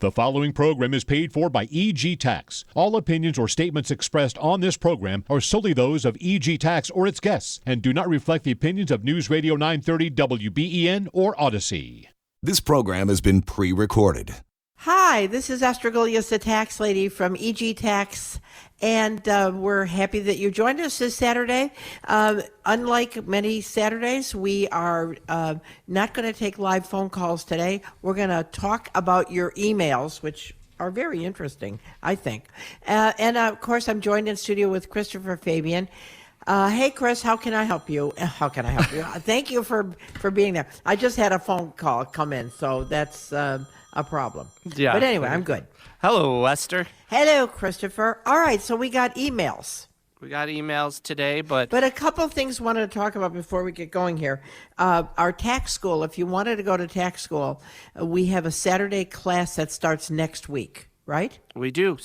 The following program is paid for by EG Tax. All opinions or statements expressed on this program are solely those of EG Tax or its guests and do not reflect the opinions of News Radio 930 WBEN or Odyssey. This program has been pre-recorded. Hi, this is Astragalius, the tax lady from EG Tax, and we're happy that you joined us this Saturday. Unlike many Saturdays, we are not going to take live phone calls today. We're going to talk about your emails, which are very interesting, I think. And of course, I'm joined in studio with Christopher Fabian. Hey, Chris, how can I help you? How can I help you? Thank you for being there. I just had a phone call come in, so that's a problem. Yeah. But anyway, I'm good. Hello, Esther. Hello, Christopher. All right, so we got emails. We got emails today, but a couple things I wanted to talk about before we get going here. Our tax school, if you wanted to go to tax school, we have a Saturday class that starts next week, right? we do,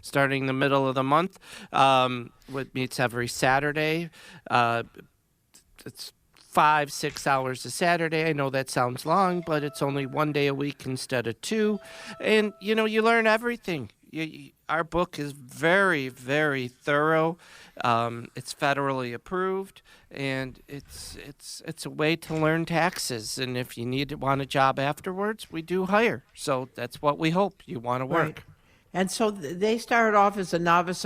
starting the middle of the month. It meets every Saturday. It's 5-6 hours a Saturday. I know that sounds long, but it's only one day a week instead of two. And, you know, you learn everything. Our book is very, very thorough. It's federally approved, and it's a way to learn taxes. And if you want a job afterwards, we do hire. So that's what we hope. You want to work. Right. And so they started off as a novice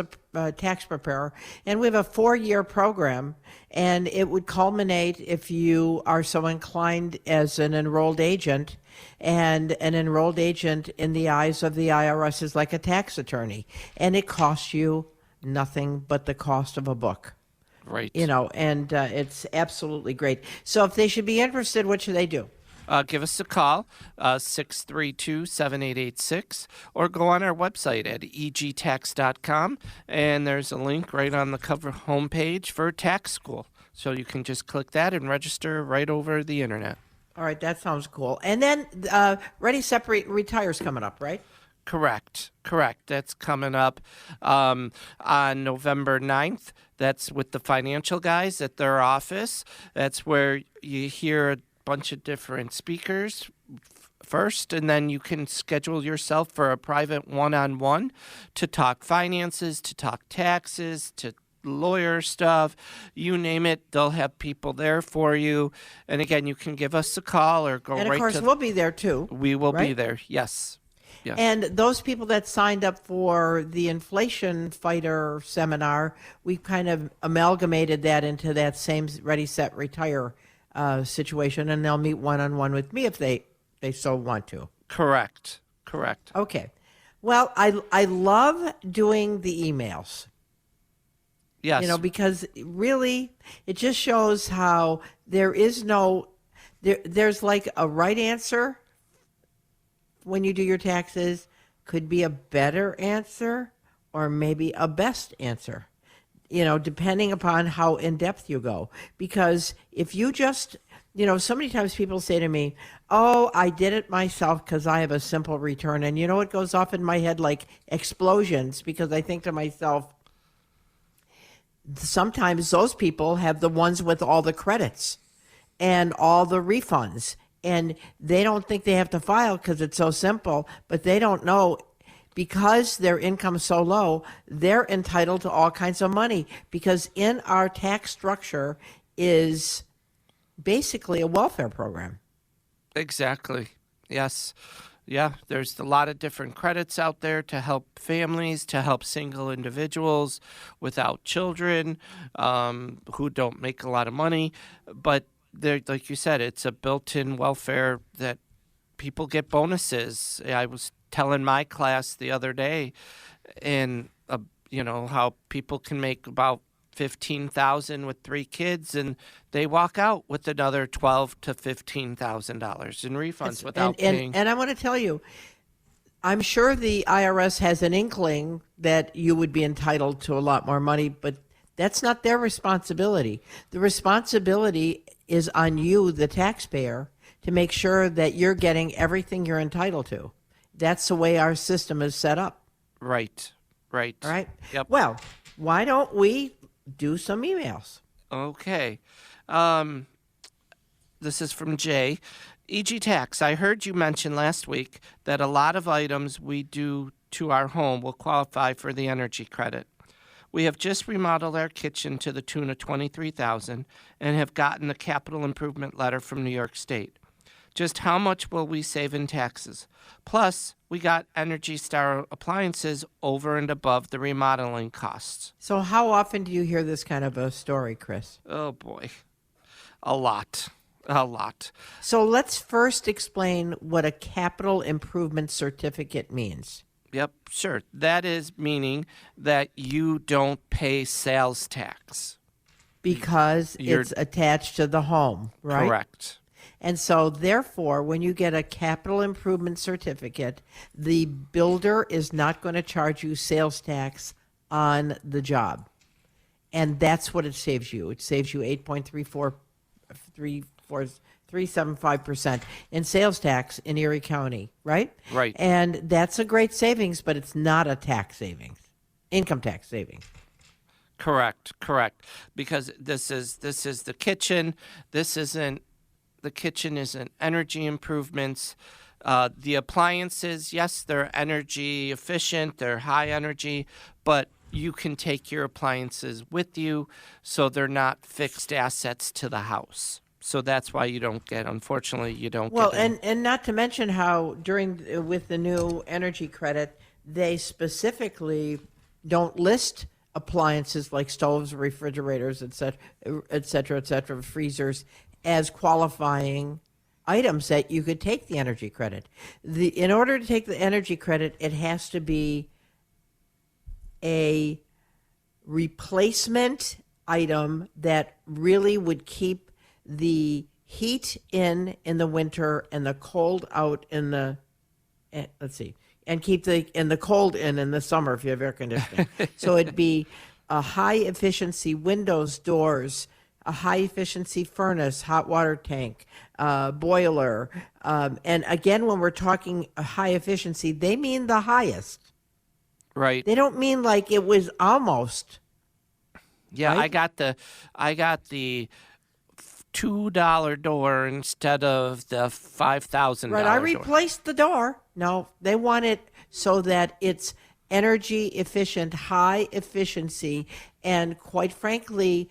tax preparer, and we have a 4-year program, and it would culminate if you are so inclined as an enrolled agent. And an enrolled agent in the eyes of the IRS is like a tax attorney, and it costs you nothing but the cost of a book. Right. You know, and it's absolutely great. So if they should be interested, what should they do? Give us a call, 632-7886, or go on our website at egtax.com, and there's a link right on the cover homepage for tax school. So you can just click that and register right over the internet. All right, that sounds cool. And then Ready Set Retire's coming up, right? Correct. That's coming up on November 9th. That's with the financial guys at their office. That's where you hear a bunch of different speakers first, and then you can schedule yourself for a private one-on-one to talk finances, to talk taxes, to lawyer stuff, you name it. They'll have people there for you. And again, you can give us a call or go right to... And of course, we'll be there too. We will right? be there, yes. And those people that signed up for the Inflation Fighter seminar, we kind of amalgamated that into that same Ready, Set, Retire situation, and they'll meet one-on-one with me if they so want to. Correct. Okay. Well, I love doing the emails. Yes. You know, because really it just shows how there is there's like a right answer when you do your taxes, could be a better answer or maybe a best answer, you know, depending upon how in-depth you go. Because if you just, you know, so many times people say to me, oh, I did it myself because I have a simple return. And you know what goes off in my head like explosions, because I think to myself, sometimes those people have the ones with all the credits and all the refunds, and they don't think they have to file because it's so simple, but they don't know because their income is so low, they're entitled to all kinds of money, because in our tax structure is basically a welfare program. Exactly. Yes. Yeah, there's a lot of different credits out there to help families, to help single individuals without children who don't make a lot of money. But like you said, it's a built-in welfare that people get bonuses. I was telling my class the other day, and you know, how people can make about $15,000 with 3 kids, and they walk out with another $12,000 to $15,000 in refunds without paying. And I want to tell you, I'm sure the IRS has an inkling that you would be entitled to a lot more money, but that's not their responsibility. The responsibility is on you, the taxpayer, to make sure that you're getting everything you're entitled to. That's the way our system is set up. Right. All right? Yep. Well, why don't we do some emails? Okay. This is from Jay. EG Tax, I heard you mention last week that a lot of items we do to our home will qualify for the energy credit. We have just remodeled our kitchen to the tune of $23,000 and have gotten a capital improvement letter from New York State. Just how much will we save in taxes? Plus, we got Energy Star appliances over and above the remodeling costs. So how often do you hear this kind of a story, Chris? Oh boy, a lot. A lot. So let's first explain what a capital improvement certificate means. Yep, sure. That is meaning that you don't pay sales tax. Because it's attached to the home, right? Correct. And so, therefore, when you get a capital improvement certificate, the builder is not going to charge you sales tax on the job. And that's what it saves you. It saves you 8.375% in sales tax in Erie County, right? Right. And that's a great savings, but it's not a tax savings, income tax savings. Correct. Because this is the kitchen. The kitchen isn't energy improvements. The appliances, yes, they're energy efficient, they're high energy, but you can take your appliances with you, so they're not fixed assets to the house. So that's why you don't get, unfortunately, you don't Well, get. and not to mention how with the new energy credit, they specifically don't list appliances like stoves, refrigerators, et cetera, freezers, as qualifying items that you could take the energy credit. In order to take the energy credit, it has to be a replacement item that really would keep the heat in the winter and the cold out in the and keep the cold in the summer if you have air conditioning. So it'd be a high efficiency windows, doors, a high efficiency furnace, hot water tank, boiler. And again, when we're talking a high efficiency, they mean the highest. Right. They don't mean like it was almost. Yeah, right? I got the $2 door instead of the $5,000 Right, I door. replaced the door. No, they want it so that it's energy efficient, high efficiency, and quite frankly,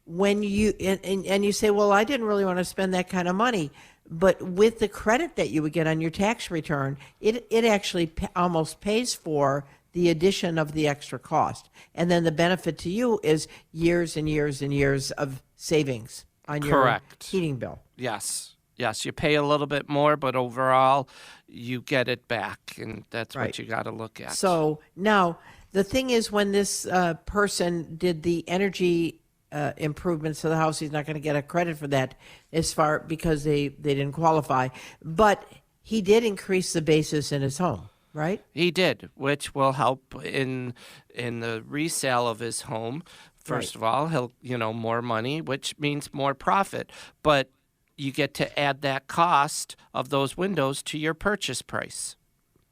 when you and you say, well, I didn't really want to spend that kind of money, but with the credit that you would get on your tax return, it actually almost pays for the addition of the extra cost, and then the benefit to you is years and years and years of savings on your Correct. heating bill. Yes, you pay a little bit more, but overall, you get it back, and that's Right. what you got to look at. So now the thing is, when this person did the energy improvements to the house, he's not going to get a credit for that because they didn't qualify. But he did increase the basis in his home, right? He did, which will help in the resale of his home. First of all, he'll more money, which means more profit. But you get to add that cost of those windows to your purchase price.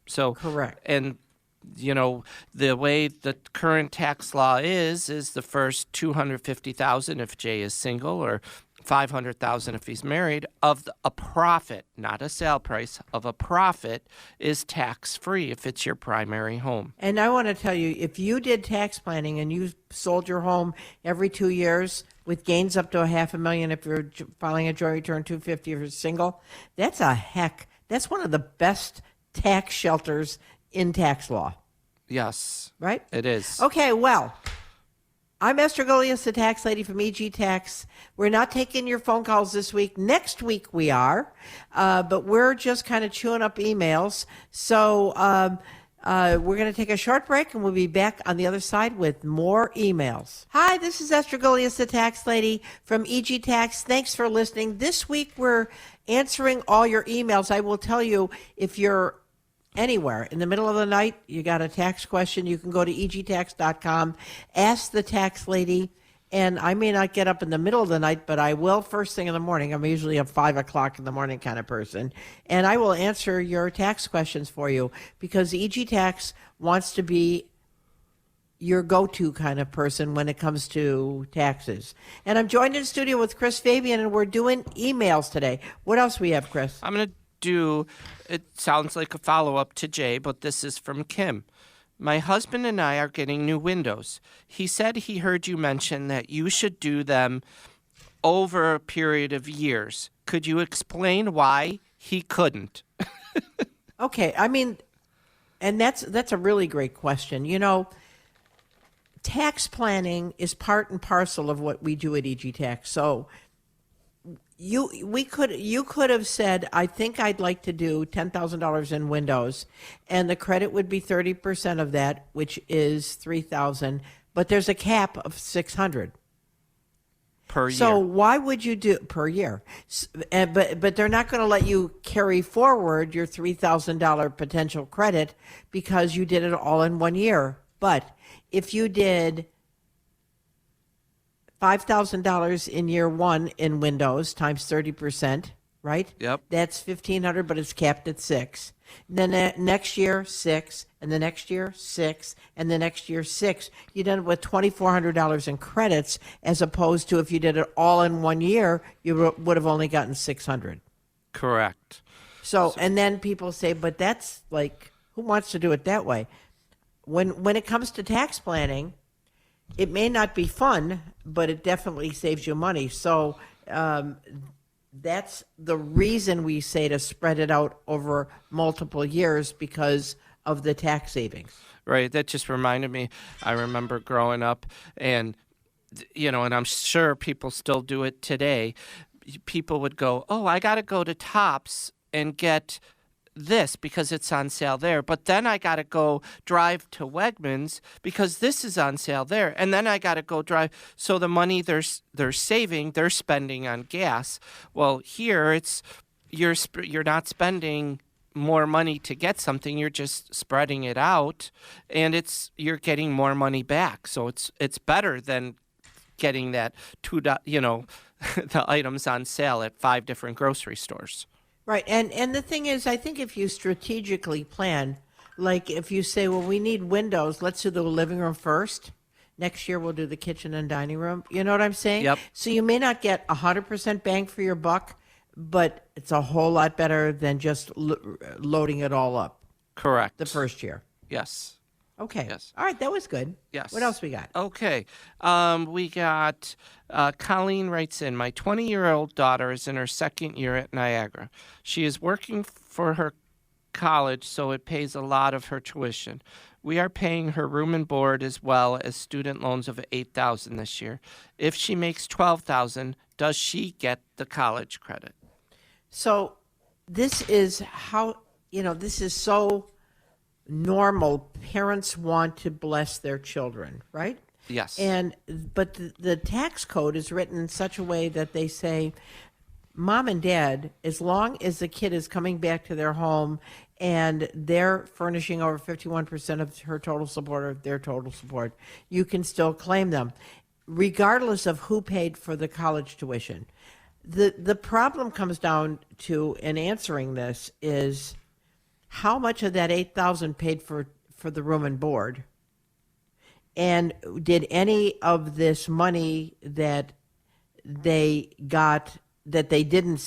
So Correct. And the way the current tax law is the first $250,000 if Jay is single, or $500,000 if he's married, of a profit, not a sale price, of a profit is tax-free if it's your primary home. And I want to tell you, if you did tax planning and you sold your home every 2 years with gains up to $500,000, if you're filing a joint return, $250,000 if you're single, that's one of the best tax shelters in tax law. Yes. Right? It is. Okay, well, I'm Esther Golias, the tax lady from EG Tax. We're not taking your phone calls this week. Next week we are, but we're just kind of chewing up emails. So we're going to take a short break, and we'll be back on the other side with more emails. Hi, this is Esther Golias, the tax lady from EG Tax. Thanks for listening. This week we're answering all your emails. I will tell you, if you're anywhere in the middle of the night, you got a tax question, you can go to egtax.com, ask the tax lady, and I may not get up in the middle of the night, but I will first thing in the morning. I'm usually a 5 o'clock in the morning kind of person, and I will answer your tax questions for you, because EG Tax wants to be your go-to kind of person when it comes to taxes. And I'm joined in the studio with Chris Fabian, and we're doing emails today. What else we have, Chris? I'm going to do, it sounds like a follow-up to Jay, but this is from Kim. My husband and I are getting new windows. He said he heard you mention that you should do them over a period of years. Could you explain why he couldn't? Okay, I mean, and that's a really great question. You know, tax planning is part and parcel of what we do at EG Tax. So you could have said, I think I'd like to do $10,000 in windows, and the credit would be 30% of that, which is $3,000, but there's a cap of $600 Per year. So why would you do per year? But they're not going to let you carry forward your $3,000 potential credit because you did it all in 1 year. But if you did $5,000 in year one in Windows times 30%, right? Yep. That's $1,500, but it's capped at $6,000. Then next year, $6,000, and the next year, $6,000, and the next year, $6,000. You did it with $2,400 in credits, as opposed to if you did it all in 1 year, you would have only gotten $600. Correct. So, and then people say, but that's like, who wants to do it that way? When it comes to tax planning, it may not be fun, but it definitely saves you money. So that's the reason we say to spread it out over multiple years, because of the tax savings. Right. That just reminded me. I remember growing up, and, you know, and I'm sure people still do it today. People would go, oh, I got to go to Tops and get this because it's on sale there. But then I got to go drive to Wegmans because this is on sale there. And then I got to go drive. So the money they're saving, they're spending on gas. Well, here it's you're not spending more money to get something. You're just spreading it out, and you're getting more money back. So it's better than getting that the items on sale at 5 different grocery stores. Right. And the thing is, I think if you strategically plan, like if you say, well, we need windows, let's do the living room first. Next year, we'll do the kitchen and dining room. You know what I'm saying? Yep. So you may not get 100% bang for your buck, but it's a whole lot better than just loading it all up Correct. the first year. Yes. Okay. Yes. All right. That was good. Yes. What else we got? Okay. We got Colleen writes in, my 20-year-old daughter is in her second year at Niagara. She is working for her college, so it pays a lot of her tuition. We are paying her room and board as well as student loans of $8,000 this year. If she makes $12,000, does she get the college credit? So this is this is so normal. Parents want to bless their children, right? Yes. But the tax code is written in such a way that they say, Mom and Dad, as long as the kid is coming back to their home and they're furnishing over 51% of her total support or their total support, you can still claim them, regardless of who paid for the college tuition. The problem comes down to, in answering this, is how much of that $8,000 paid for the room and board, and did any of this money that they got that they didn't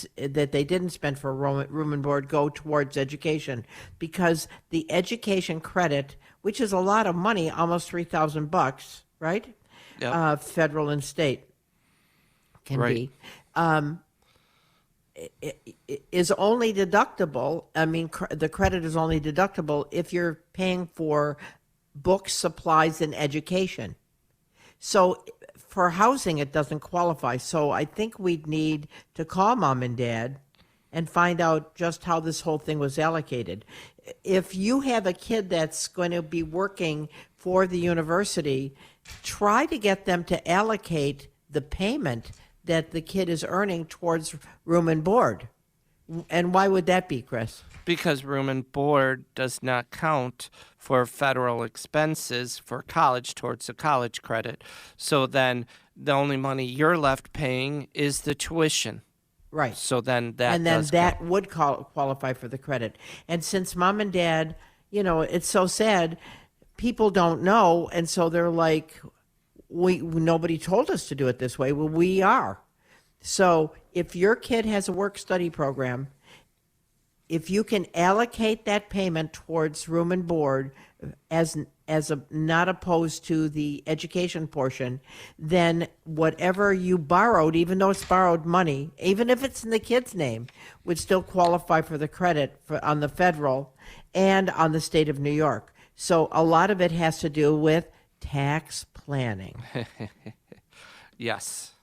spend for room and board go towards education? Because the education credit, which is a lot of money, almost $3,000, right? Yep. Federal and state can Right. be. Is only deductible. I mean, the credit is only deductible if you're paying for books, supplies, and education. So for housing, it doesn't qualify. So I think we'd need to call Mom and Dad and find out just how this whole thing was allocated. If you have a kid that's going to be working for the university, try to get them to allocate the payment that the kid is earning towards room and board. And why would that be, Chris? Because room and board does not count for federal expenses for college towards the college credit. So then the only money you're left paying is the tuition. Right. So then that and then does that count. would qualify for the credit. And since Mom and Dad, it's so sad, people don't know, and so they're like, nobody told us to do it this way. Well, we are. So if your kid has a work-study program, if you can allocate that payment towards room and board as not opposed to the education portion, then whatever you borrowed, even though it's borrowed money, even if it's in the kid's name, would still qualify for the credit on the federal and on the state of New York. So a lot of it has to do with tax planning. Yes.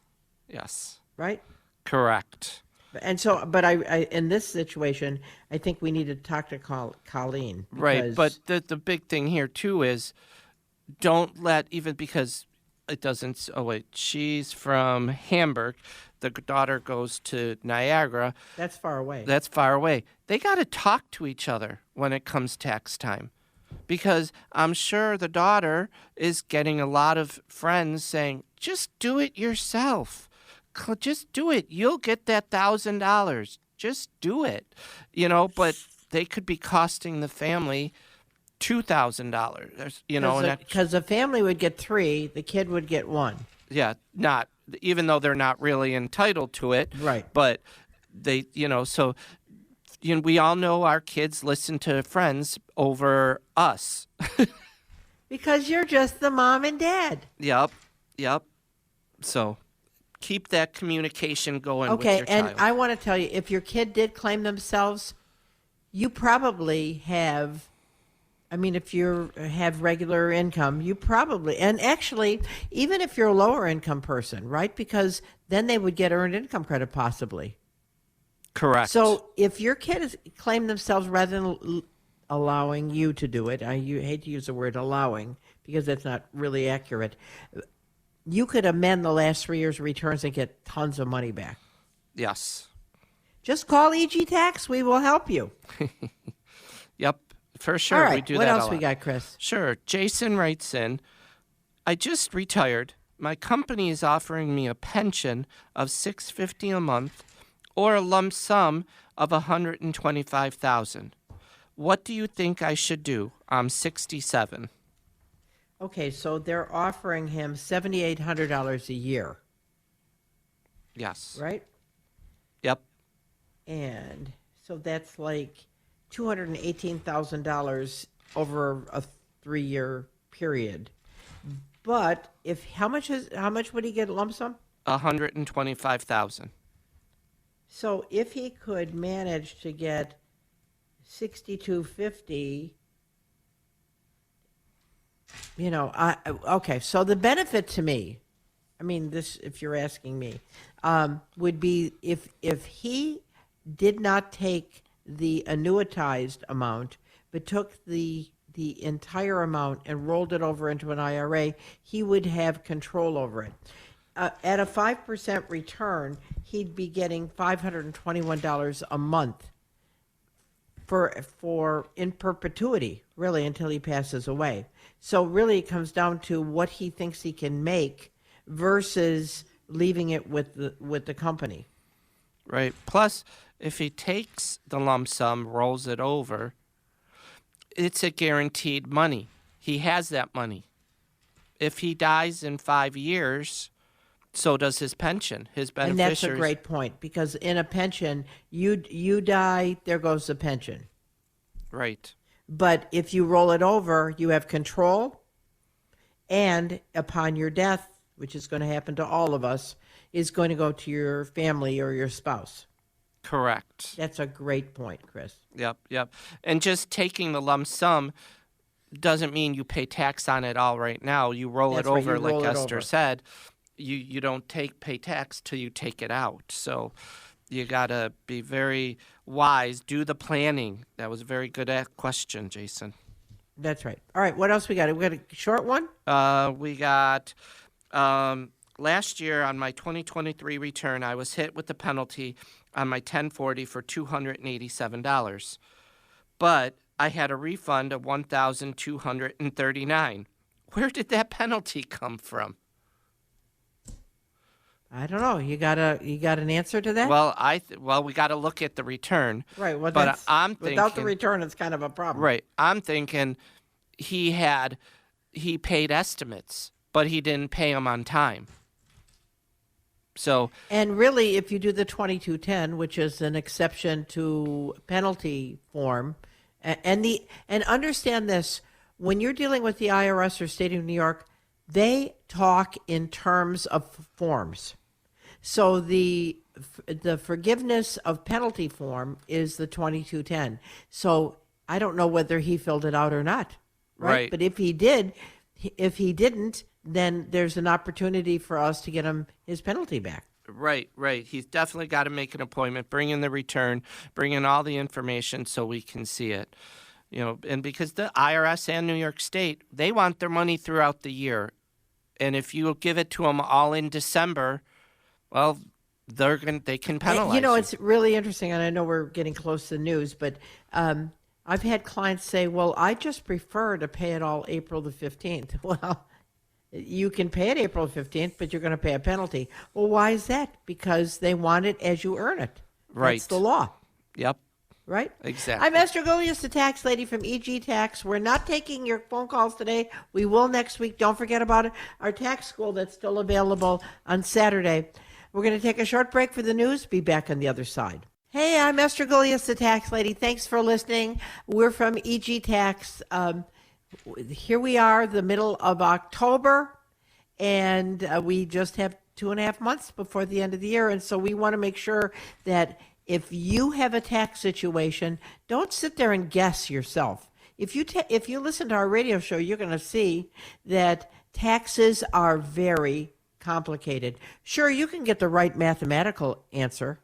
Right? Correct. And so, but I in this situation, I think we need to talk to Colleen. Right, but the big thing here too is don't let, even because it doesn't, oh wait, she's from Hamburg, the daughter goes to Niagara. That's far away. That's far away. They got to talk to each other when it comes tax time. Because I'm sure the daughter is getting a lot of friends saying, just do it yourself. Just do it. You'll get that $1,000. Just do it. But they could be costing the family $2,000. Because the family would get 3, the kid would get 1. Yeah, not even though they're not really entitled to it. Right. But they, so we all know our kids listen to friends over us. Because you're just the mom and dad. Yep. So keep that communication going with your child. Okay, and I want to tell you, if your kid did claim themselves, you probably have, if you have regular income, you probably, and actually, even if you're a lower income person, right? Because then they would get earned income credit possibly. Correct. So if your kid has claimed themselves rather than allowing you to do it, you hate to use the word allowing because that's not really accurate, you could amend the last 3 years' returns and get tons of money back. Yes. Just call EG Tax. We will help you. Yep, for sure. All right. We do what that else a lot. we got, Chris? Sure. Jason writes in, I just retired. My company is offering me a pension of $650 a month or a lump sum of $125,000. What do you think I should do? I'm 67. Okay, so they're offering him $7,800 a year, Yes. right? Yep. And so that's like $218,000 over a 3-year period. But how much would he get lump sum? 125,000. So if he could manage to get 6,250, okay. So the benefit to me, this, if you're asking me, would be if he did not take the annuitized amount, but took the entire amount and rolled it over into an IRA, he would have control over it. At a 5% return, he'd be getting $521 a month for in perpetuity, really, until he passes away. So really, it comes down to what he thinks he can make versus leaving it with the company. Right. Plus, if he takes the lump sum, rolls it over, it's a guaranteed money. He has that money. If he dies in 5 years, so does his pension, his beneficiaries. And that's a great point, because in a pension, you die, there goes the pension. Right. But if you roll it over, you have control, and upon your death, which is going to happen to all of us, is going to go to your family or your spouse. Correct. That's a great point, Chris. Yep. And just taking the lump sum doesn't mean you pay tax on it all right now. You roll That's it right, over, you roll like it Esther over. said. You don't pay tax till you take it out. So you got to be very wise. Do the planning. That was a very good question, Jason. That's right. All right, what else we got? We got a short one? We got last year on my 2023 return, I was hit with the penalty on my 1040 for $287. But I had a refund of $1,239. Where did that penalty come from? I don't know. You got an answer to that? Well, we got to look at the return. Right. Well, but I'm thinking, without the return, it's kind of a problem. Right. I'm thinking he had he paid estimates, but he didn't pay them on time. So, And really, if you do the 2210, which is an exception to penalty form, and understand this, when you're dealing with the IRS or state of New York, they talk in terms of forms. So the forgiveness of penalty form is the 2210. So I don't know whether he filled it out or not, Right. But if he didn't, then there's an opportunity for us to get him his penalty back. right. He's definitely got to make an appointment, bring in the return, bring in all the information so we can see it. And because the IRS and New York State, they want their money throughout the year. And if you give it to them all in December, well, they can penalize you. It's really interesting, and I know we're getting close to the news, but I've had clients say, well, I just prefer to pay it all April the 15th. Well, you can pay it April 15th, but you're going to pay a penalty. Well, why is that? Because they want it as you earn it. Right. That's the law. Yep. Right? Exactly. I'm Esther Golias, the tax lady from EG Tax. We're not taking your phone calls today. We will next week. Don't forget about it. Our tax school that's still available on Saturday. We're going to take a short break for the news. Be back on the other side. Hey, I'm Esther Golias, the tax lady. Thanks for listening. We're from EG Tax. Here we are, the middle of October, and we just have 2.5 months before the end of the year. And so we want to make sure that if you have a tax situation, don't sit there and guess yourself. If you listen to our radio show, you're going to see that taxes are very complicated. Sure, you can get the right mathematical answer.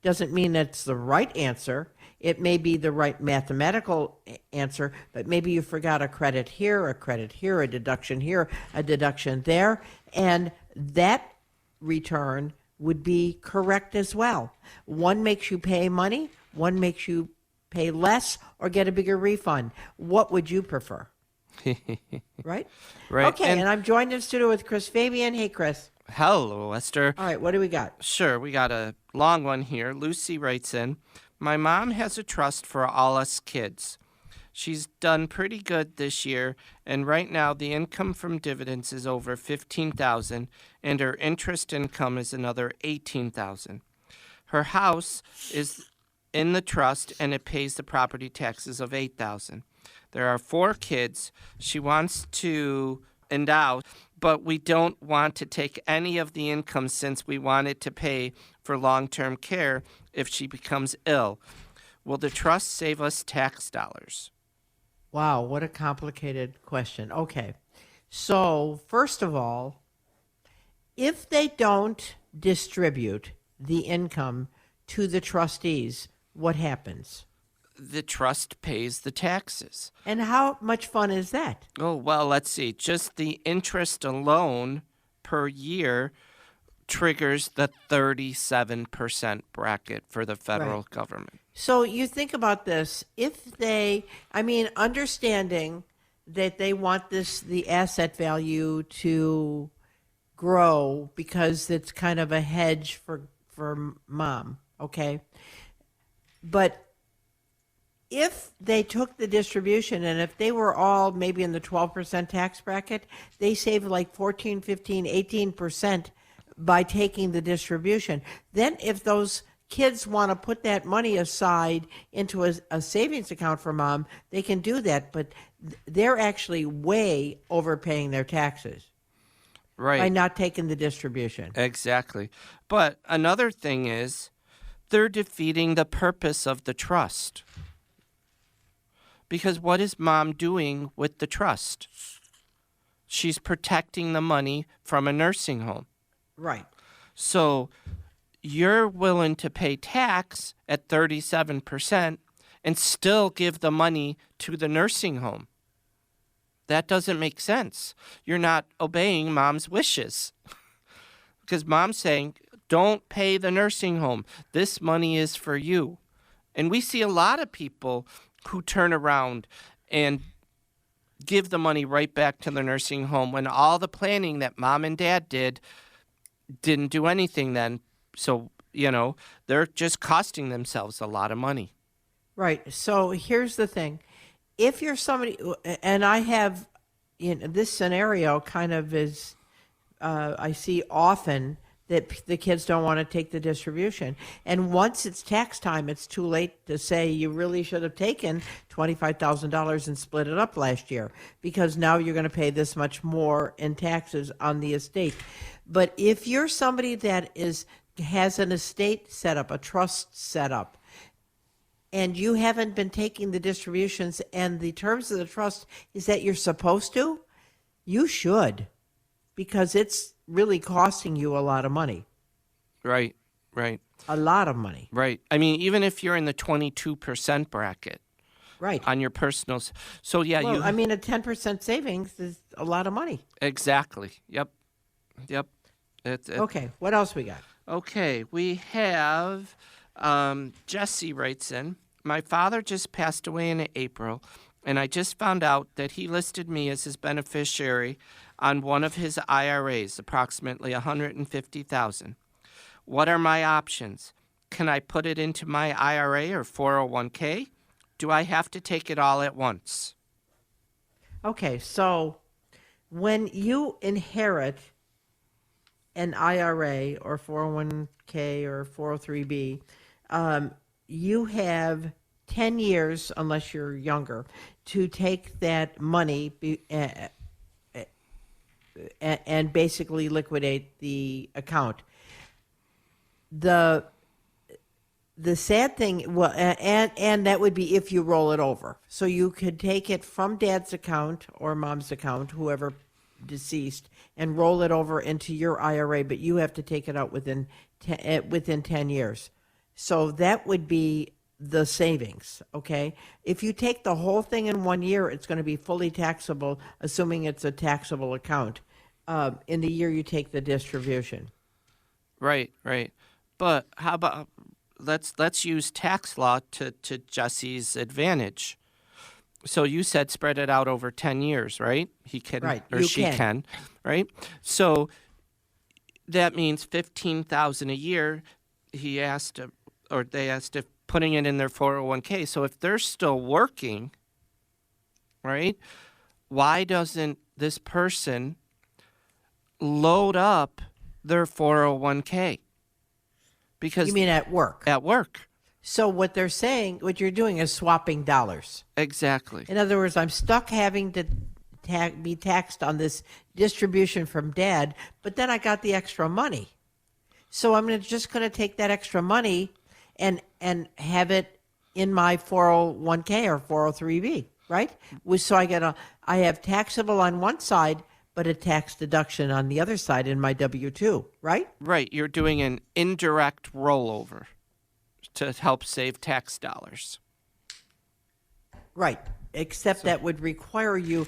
Doesn't mean it's the right answer. It may be the right mathematical answer, but maybe you forgot a credit here, a deduction here, a deduction there, and that return would be correct as well. One makes you pay money, one makes you pay less or get a bigger refund. What would you prefer? Right? Right. Okay, and I'm joined in the studio with Chris Fabian. Hey, Chris. Hello, Esther. All right, what do we got? Sure, we got a long one here. Lucy writes in, my mom has a trust for all us kids. She's done pretty good this year, and right now the income from dividends is over $15,000, and her interest income is another $18,000. Her house is in the trust, and it pays the property taxes of $8,000. There are 4 kids. She wants to endow, but we don't want to take any of the income since we want it to pay for long-term care if she becomes ill. Will the trust save us tax dollars? Wow, what a complicated question. Okay. So, first of all, if they don't distribute the income to the trustees, what happens? The trust pays the taxes. And how much fun is that? Oh, well, let's see. Just the interest alone per year triggers the 37% bracket for the federal government. So you think about this. Understanding that they want the asset value to grow because it's kind of a hedge for mom, okay? But if they took the distribution and if they were all maybe in the 12% tax bracket, they save like 14, 15, 18% by taking the distribution. Then if those kids want to put that money aside into a savings account for mom, they can do that, but they're actually way overpaying their taxes. Right. By not taking the distribution. Exactly. But another thing is they're defeating the purpose of the trust. Because what is mom doing with the trust? She's protecting the money from a nursing home. Right. So you're willing to pay tax at 37% and still give the money to the nursing home. That doesn't make sense. You're not obeying mom's wishes. Because mom's saying, don't pay the nursing home. This money is for you. And we see a lot of people who turn around and give the money right back to the nursing home when all the planning that mom and dad didn't do anything then. So, they're just costing themselves a lot of money. Right. So here's the thing. If you're somebody, and I have, this scenario kind of is, I see often that the kids don't want to take the distribution. And once it's tax time, it's too late to say you really should have taken $25,000 and split it up last year, because now you're going to pay this much more in taxes on the estate. But if you're somebody that has an estate set up, a trust set up, and you haven't been taking the distributions, and the terms of the trust is that you're supposed to, you should, because it's really costing you a lot of money. Right, right, A lot of money. right. I mean, even if you're in the 22% bracket Right. on your personals. So, yeah, Well, you. I mean, a 10% savings is a lot of money. Exactly. Yep. Yep. Okay, what else we got? Okay, we have Jesse writes in, my father just passed away in April, and I just found out that he listed me as his beneficiary on one of his IRAs, approximately $150,000. What are my options? Can I put it into my IRA or 401k? Do I have to take it all at once? Okay, so when you inherit an IRA or 401k or 403b, you have 10 years, unless you're younger, to take that money and basically liquidate the account. The sad thing, well, and that would be if you roll it over. So you could take it from dad's account or mom's account, whoever deceased, and roll it over into your IRA, but you have to take it out within 10 years. So that would be the savings, okay? If you take the whole thing in 1 year, it's going to be fully taxable, assuming it's a taxable account, in the year you take the distribution. Right, right. But how about let's use tax law to Jesse's advantage. So you said spread it out over 10 years, right? He can, Right, or you she can. can, right? So that means $15,000 a year. He asked, or they asked if putting it in their 401k. So if they're still working, right? Why doesn't this person load up their 401k? Because You mean at work? at work, So what they're saying, what you're doing is swapping dollars. exactly. In other words, I'm stuck having to be taxed on this distribution from dad, but then I got the extra money. So I'm just going to take that extra money and have it in my 401k or 403b, right? So I have taxable on one side, but a tax deduction on the other side in my W-2, right? Right, you're doing an indirect rollover to help save tax dollars. Right. Except that would require you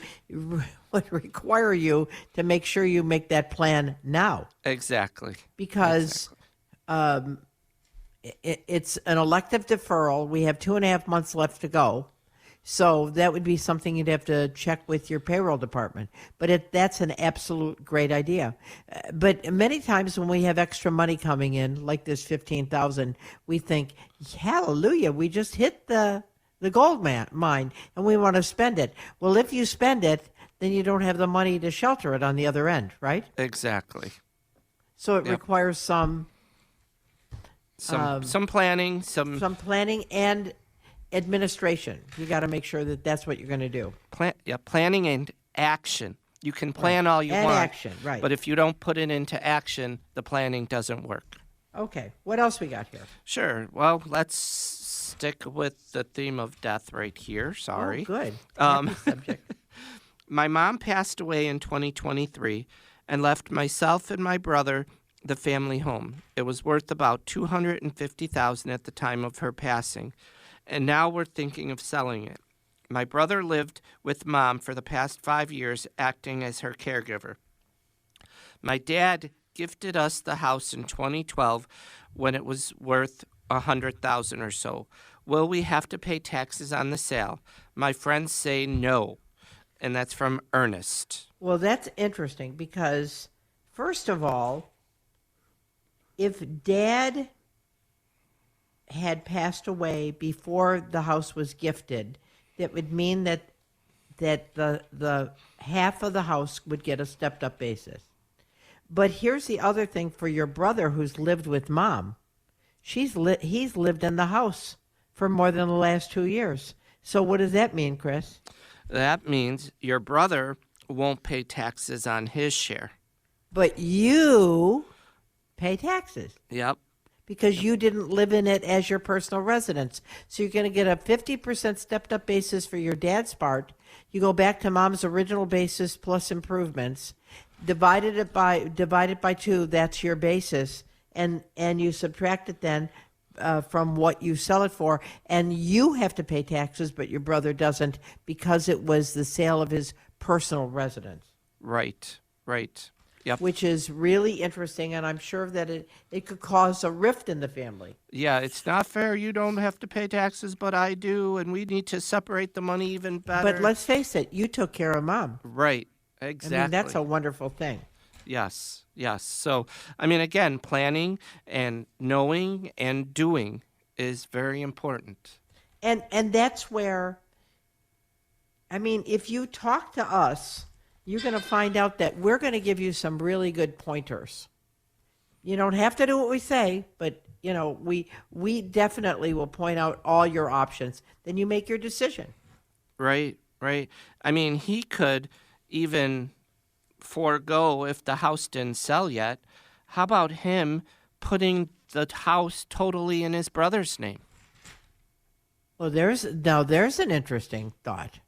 to make sure you make that plan now, Exactly. because it's an elective deferral. We have 2.5 months left to go. So that would be something you'd have to check with your payroll department. But that's an absolute great idea. But many times when we have extra money coming in, like this $15,000, we think, hallelujah, we just hit the gold mine and we want to spend it. Well, if you spend it, then you don't have the money to shelter it on the other end, right? Exactly. So it Yep. requires some Some planning, some planning and administration. You got to make sure that that's what you're going to do. planning and action. You can plan all you And want, action, right. but if you don't put it into action, the planning doesn't work. Okay. What else we got here? Sure. Well, let's stick with the theme of death right here. Sorry. Oh, good. Um, Happy subject. My mom passed away in 2023 and left myself and my brother the family home. It was worth about $250,000 at the time of her passing, and now we're thinking of selling it. My brother lived with Mom for the past 5 years, acting as her caregiver. My dad gifted us the house in 2012 when it was worth $100,000 or so. Will we have to pay taxes on the sale? My friends say no, and that's from Ernest. Well, that's interesting because, first of all, if Dad had passed away before the house was gifted, that would mean that that the half of the house would get a stepped up basis. But here's the other thing for your brother who's lived with mom. He's lived in the house for more than the last 2 years. So what does that mean, Chris? That means your brother won't pay taxes on his share. But you pay taxes Yep. because you didn't live in it as your personal residence. So you're going to get a 50% stepped up basis for your dad's part. You go back to mom's original basis plus improvements, divided by 2, that's your basis, and you subtract it then from what you sell it for, and you have to pay taxes, but your brother doesn't because it was the sale of his personal residence. Right. Yep. Which is really interesting, and I'm sure that it could cause a rift in the family. Yeah, it's not fair. You don't have to pay taxes, but I do, and we need to separate the money even better. But let's face it, you took care of mom. Right. Exactly. I mean, that's a wonderful thing. Yes. So, I mean, again, planning and knowing and doing is very important. And that's where, I mean, if you talk to us, you're going to find out that we're going to give you some really good pointers. You don't have to do what we say, but we definitely will point out all your options. Then you make your decision. Right. I mean, he could even forego if the house didn't sell yet. How about him putting the house totally in his brother's name? Well, there's an interesting thought,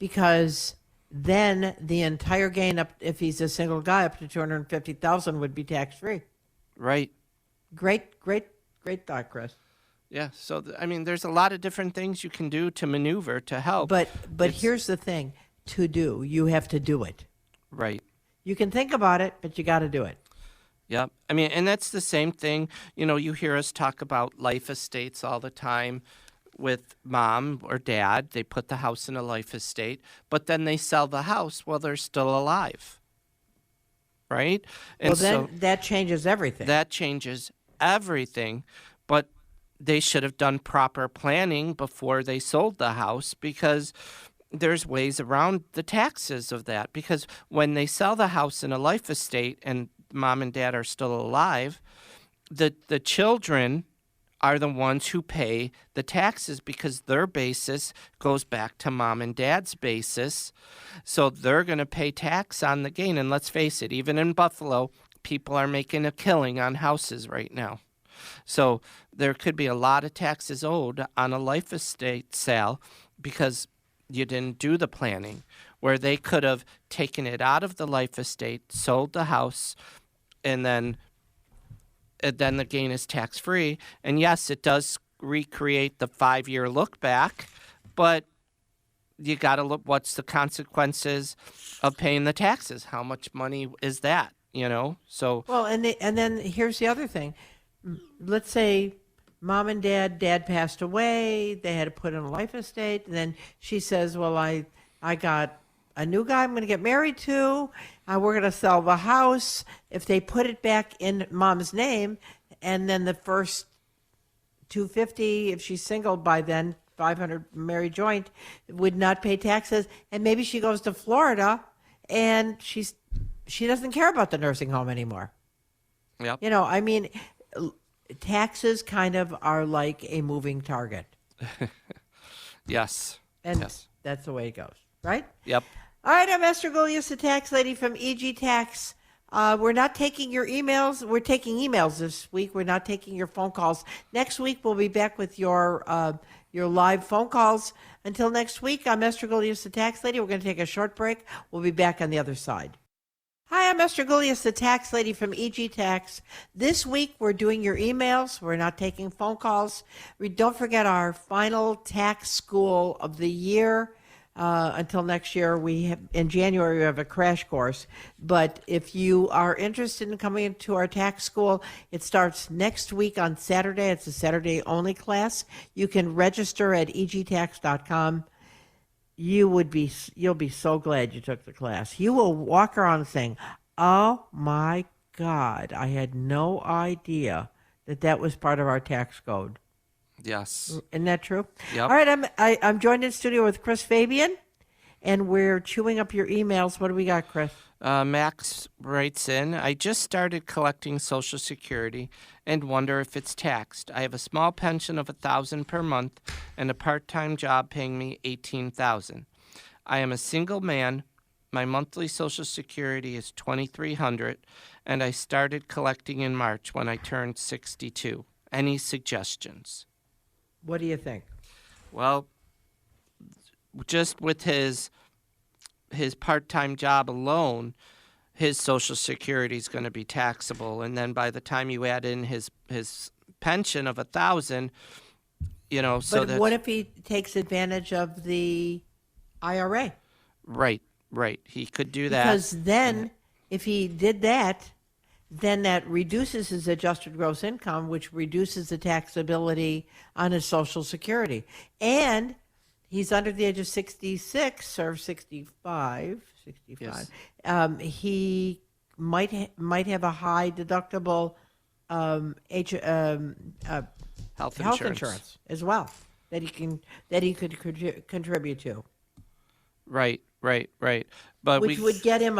because then the entire gain up, if he's a single guy, up to $250,000 would be tax free. Right. Great thought, Chris. Yeah. So I mean, there's a lot of different things you can do to maneuver to help. But here's the thing: to do, you have to do it. Right. You can think about it, but you got to do it. Yep. I mean, and that's the same thing. You hear us talk about life estates all the time. With mom or dad, they put the house in a life estate, but then they sell the house while they're still alive. Right? And well, then that changes everything. That changes everything, but they should have done proper planning before they sold the house, because there's ways around the taxes of that. Because when they sell the house in a life estate and mom and dad are still alive, the children are the ones who pay the taxes, because their basis goes back to mom and dad's basis. So they're going to pay tax on the gain. And let's face it, even in Buffalo, people are making a killing on houses right now. So there could be a lot of taxes owed on a life estate sale because you didn't do the planning, where they could have taken it out of the life estate, sold the house, and then the gain is tax-free. And yes, it does recreate the 5-year look back, but you got to look what's the consequences of paying the taxes. How much money is that, So well, and then here's the other thing. Let's say mom and dad passed away, they had to put in a life estate, and then she says, well, I got a new guy I'm going to get married to. We're going to sell the house. If they put it back in mom's name, and then the first $250, if she's single by then, $500 married joint, would not pay taxes. And maybe she goes to Florida, and she doesn't care about the nursing home anymore. Yep. I mean, taxes kind of are like a moving target. Yes. And yes. That's the way it goes, right? Yep. All right, I'm Esther Golias, the tax lady from EG Tax. We're not taking your emails. We're taking emails this week. We're not taking your phone calls. Next week, we'll be back with your live phone calls. Until next week, I'm Esther Golias, the tax lady. We're going to take a short break. We'll be back on the other side. Hi, I'm Esther Golias, the tax lady from EG Tax. This week, we're doing your emails. We're not taking phone calls. Don't forget our final tax school of the year. Until next year, in January, we have a crash course. But if you are interested in coming into our tax school, it starts next week on Saturday. It's a Saturday-only class. You can register at egtax.com. You'll be so glad you took the class. You will walk around saying, oh my God, I had no idea that was part of our tax code. Yes. Isn't that true? Yep. All right, I'm joined in studio with Chris Fabian, and we're chewing up your emails. What do we got, Chris? Max writes in, I just started collecting Social Security and wonder if it's taxed. I have a small pension of $1,000 per month and a part-time job paying me $18,000. I am a single man. My monthly Social Security is $2,300, and I started collecting in March when I turned 62. Any suggestions? What do you think? Well, just with his part-time job alone, his Social Security is going to be taxable, and then by the time you add in his pension of $1,000, so But what if he takes advantage of the IRA? Right. He could do that. Because then, if he did that, then that reduces his adjusted gross income, which reduces the taxability on his Social Security. And he's under the age of 66 or 65. Yes. He might have a high deductible Health health insurance. insurance as well that he could contribute to. Right. But Which would get him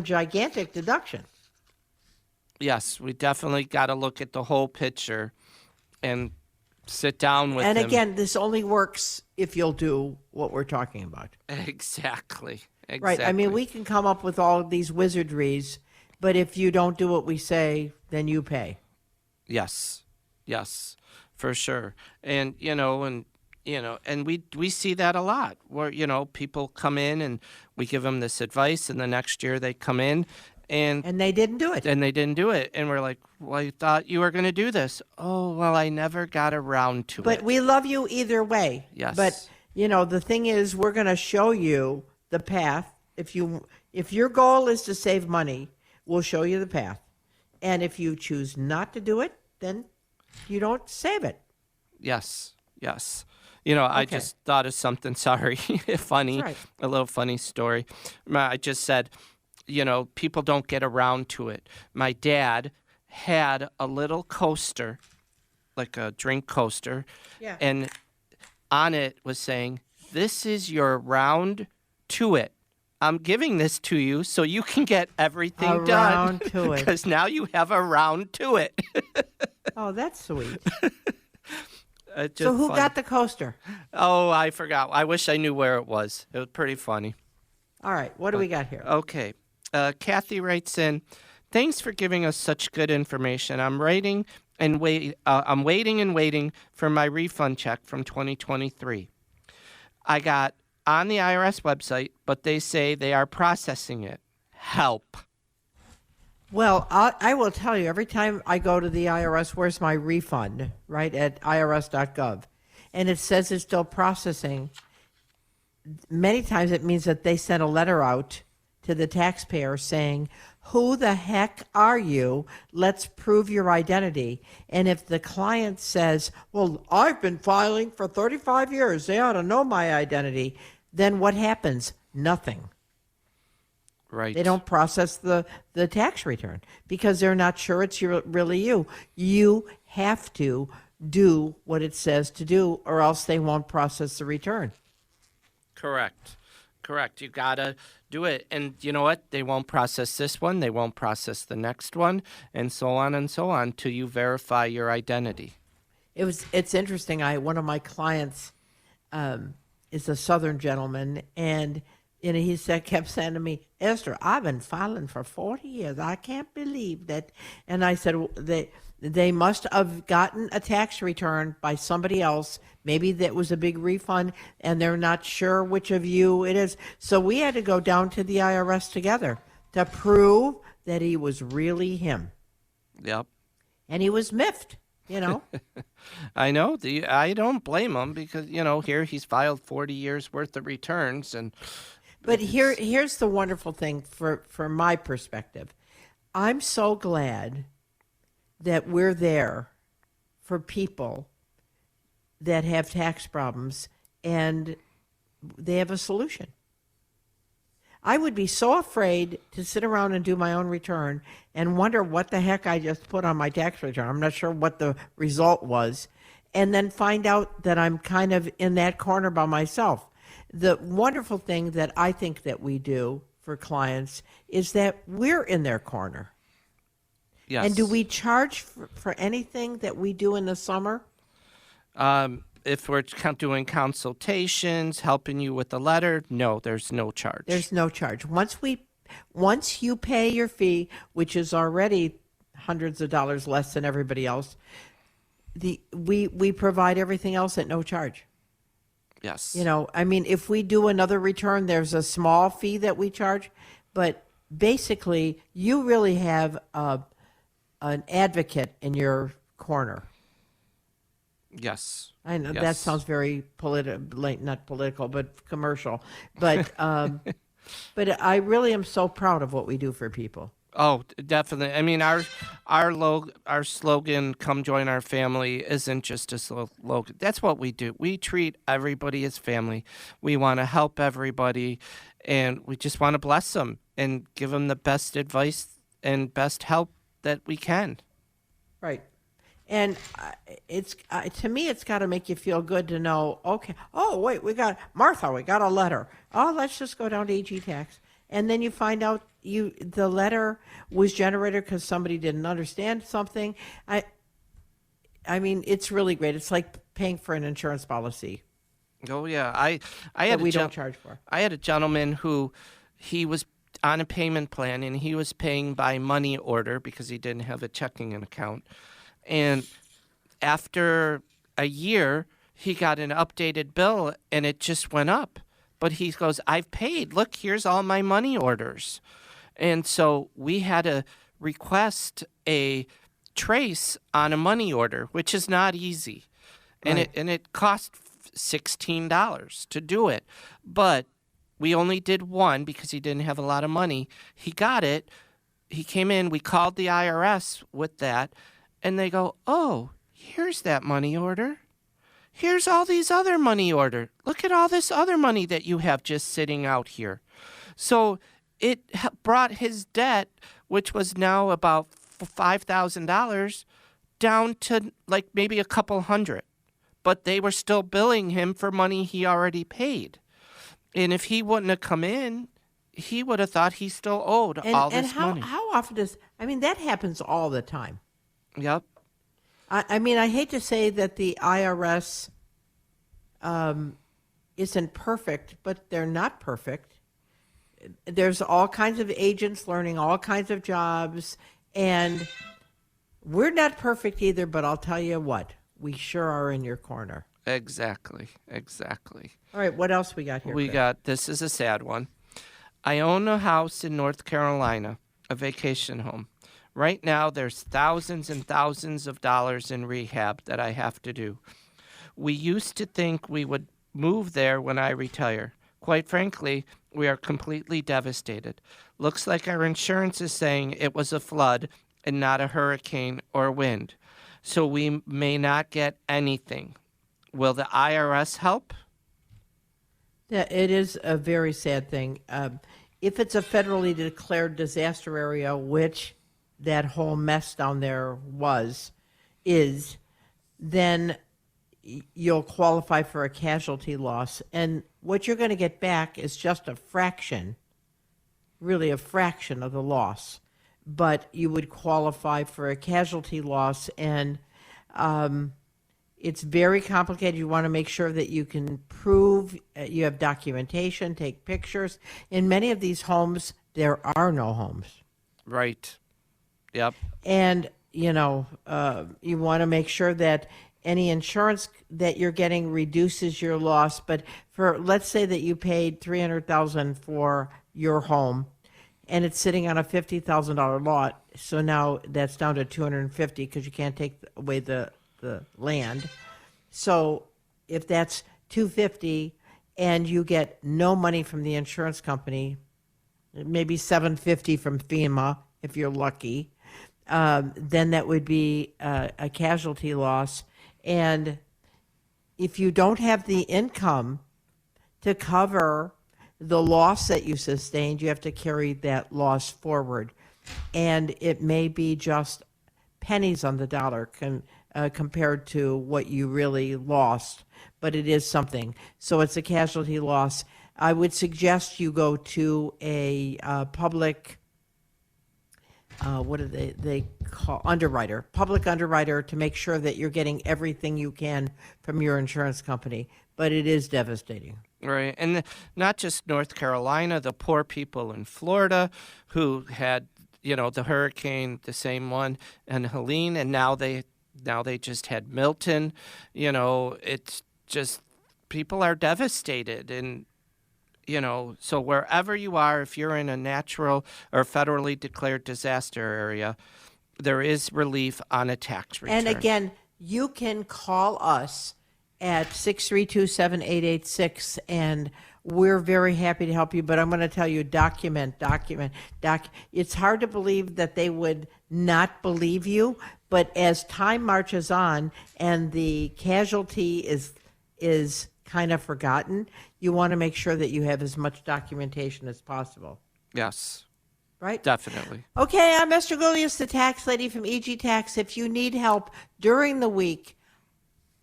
gigantic deduction. Yes, we definitely got to look at the whole picture and sit down with And him. again, this only works if you'll do what we're talking about. Exactly. Right. I mean, we can come up with all of these wizardries, but if you don't do what we say, then you pay. Yes, for sure. And and we see that a lot where, people come in and we give them this advice, and the next year they come in and they didn't do it. they didn't do it. And we're like, well, I thought you were going to do this. Oh, well, I never got around to it. But we love you either way. Yes. But, the thing is, we're going to show you the path. If your goal is to save money, we'll show you the path. And if you choose not to do it, then you don't save it. Yes. I Okay. just thought of something, sorry, funny, That's right. a little funny story. I just said, people don't get around to it. My dad had a little coaster, like a drink coaster, Yeah. and on it was saying, this is your round to it. I'm giving this to you so you can get everything A done. round to it. Because now you have a round to it. Oh, that's sweet. It's So just who funny. got the coaster? Oh, I forgot. I wish I knew where it was. It was pretty funny. All right. What do we got here? Okay. Kathy writes in, thanks for giving us such good information. I'm waiting and waiting for my refund check from 2023. I got on the IRS website, but they say they are processing it. Help. Well, I will tell you, every time I go to the IRS, where's my refund, right, at irs.gov, and it says it's still processing, many times it means that they sent a letter out to the taxpayer saying, who the heck are you? Let's prove your identity. And if the client says, well, I've been filing for 35 years, they ought to know my identity, then what happens? Nothing. Right. They don't process the tax return because they're not sure it's really you. You have to do what it says to do, or else they won't process the return. Correct. You got to do it. And you know what? They won't process this one. They won't process the next one, and so on till you verify your identity. It's interesting. One of my clients is a Southern gentleman, and he kept saying to me, Esther, I've been filing for 40 years. I can't believe that. And I said, they must have gotten a tax return by somebody else. Maybe that was a big refund, and they're not sure which of you it is. So we had to go down to the IRS together to prove that he was really him. Yep. And he was miffed, I know. I don't blame him because, here he's filed 40 years worth of returns. But here's the wonderful thing from my perspective. I'm so glad that we're there for people that have tax problems and they have a solution. I would be so afraid to sit around and do my own return and wonder what the heck I just put on my tax return. I'm not sure what the result was. And then find out that I'm kind of in that corner by myself. the wonderful thing that I think that we do for clients is that we're in their corner. Yes. And do we charge for anything that we do in the summer? If we're doing consultations, helping you with the letter, no, there's no charge. There's no charge. Once you pay your fee, which is already hundreds of dollars less than everybody else, we provide everything else at no charge. Yes. You know, I mean, if we do another return, there's a small fee that we charge, but basically, you really have an advocate in your corner. Yes. I know that Yes. sounds very not political, but commercial. But but I really am so proud of what we do for people. Oh, definitely. I mean, our slogan, "Come join our family," isn't just a slogan. That's what we do. We treat everybody as family. We want to help everybody, and we just want to bless them and give them the best advice and best help that we can. Right. And it's to me, it's got to make you feel good to know, okay, oh, wait, we got a letter. Oh, let's just go down to EG Tax. And then you find out the letter was generated because somebody didn't understand something. I mean, it's really great. It's like paying for an insurance policy Oh yeah, I that had we don't charge for. I had a gentleman who he was on a payment plan and he was paying by money order because he didn't have a checking account. And after a year, he got an updated bill and it just went up. But he goes, "I've paid. Look, here's all my money orders." And so we had to request a trace on a money order, which is not easy. And Right. it cost $16 to do it. But we only did one because he didn't have a lot of money. He got it. He came in. We called the IRS with that. And they go, "Oh, here's that money order. Here's all these other money order. Look at all this other money that you have just sitting out here." So it brought his debt, which was now about $5,000, down to like maybe a couple hundred. But they were still billing him for money he already paid. And if he wouldn't have come in, he would have thought he still owed all this money. How often that happens all the time. Yep. I mean, I hate to say that the IRS isn't perfect, but they're not perfect. There's all kinds of agents learning all kinds of jobs, and we're not perfect either, but I'll tell you what, we sure are in your corner. Exactly. All right, what else we got here? We Chris? got, this is a sad one. I own a house in North Carolina, a vacation home. Right now, there's thousands and thousands of dollars in rehab that I have to do. We used to think we would move there when I retire. Quite frankly, we are completely devastated. Looks like our insurance is saying it was a flood and not a hurricane or wind. So we may not get anything. Will the IRS help? Yeah, it is a very sad thing. If it's a federally declared disaster area, which that whole mess down there is, then you'll qualify for a casualty loss. And what you're going to get back is just a fraction, really a fraction of the loss. But you would qualify for a casualty loss, and it's very complicated. You want to make sure that you can prove you have documentation, take pictures. In many of these homes, there are no homes. Right. Yep. And, you want to make sure that any insurance that you're getting reduces your loss. But let's say that you paid $300,000 for your home and it's sitting on a $50,000 lot. So now that's down to $250,000 because you can't take away the land. So if that's $250,000 and you get no money from the insurance company, maybe $750,000 from FEMA if you're lucky, then that would be a casualty loss. And if you don't have the income to cover the loss that you sustained, you have to carry that loss forward. And it may be just pennies on the dollar compared to what you really lost. but it is something. So it's a casualty loss. I would suggest you go to a public, what do they call, public underwriter, to make sure that you're getting everything you can from your insurance company. But it is devastating. Right. And not just North Carolina, the poor people in Florida who had, the hurricane, the same one, and Helene, and now they just had Milton. It's just, people are devastated. And, so wherever you are, if you're in a natural or federally declared disaster area, there is relief on a tax return. And again, you can call us at 632-7886, and we're very happy to help you. But I'm going to tell you, document. It's hard to believe that they would not believe you, but as time marches on and the casualty is kind of forgotten, you want to make sure that you have as much documentation as possible. Yes. Right? Definitely. Okay, I'm Esther Golias, the tax lady from EG Tax. If you need help during the week,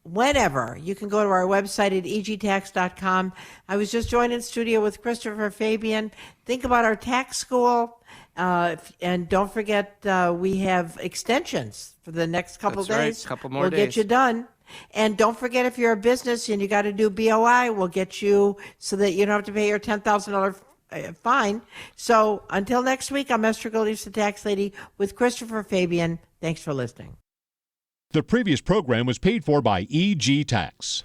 whenever, you can go to our website at egtax.com. I was just joined in studio with Christopher Fabian. Think about our tax school. And don't forget, we have extensions for the next couple That's right. days. Couple more we'll days. get you done. And don't forget, if you're a business and you got to do BOI, we'll get you so that you don't have to pay your $10,000 fine. So until next week, I'm Esther Golias, the tax lady, with Christopher Fabian. Thanks for listening. The previous program was paid for by EG Tax.